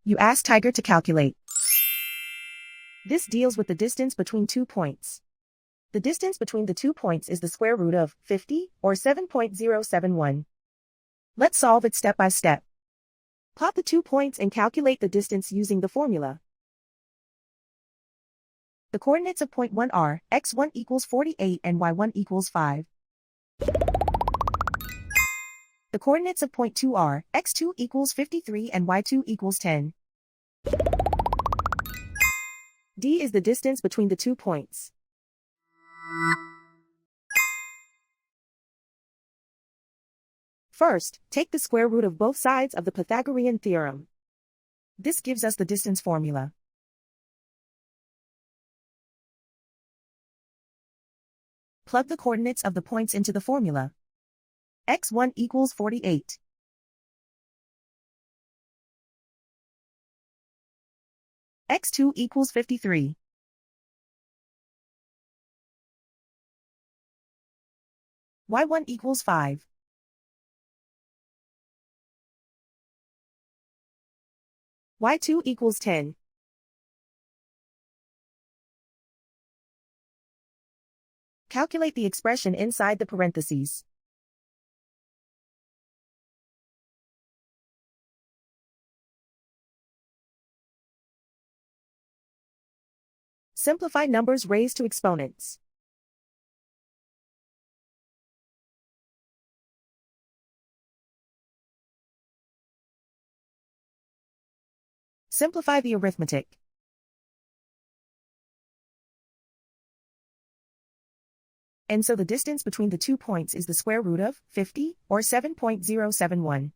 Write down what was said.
You ask Tiger to calculate. This deals with the distance between 2 points. The distance between the 2 points is the square root of 50, or 7.071. Let's solve it step by step. Plot the 2 points and calculate the distance using the formula. The coordinates of point 1 are x1 equals 48 and y1 equals 5. The coordinates of point 2 are x2 equals 53 and y2 equals 10. D is the distance between the 2 points. First, take the square root of both sides of the Pythagorean theorem. This gives us the distance formula. Plug the coordinates of the points into the formula. x1 equals 48. x2 equals 53. y1 equals 5. y2 equals 10. Calculate the expression inside the parentheses. Simplify numbers raised to exponents. Simplify the arithmetic. And so the distance between the 2 points is the square root of 50, or 7.071.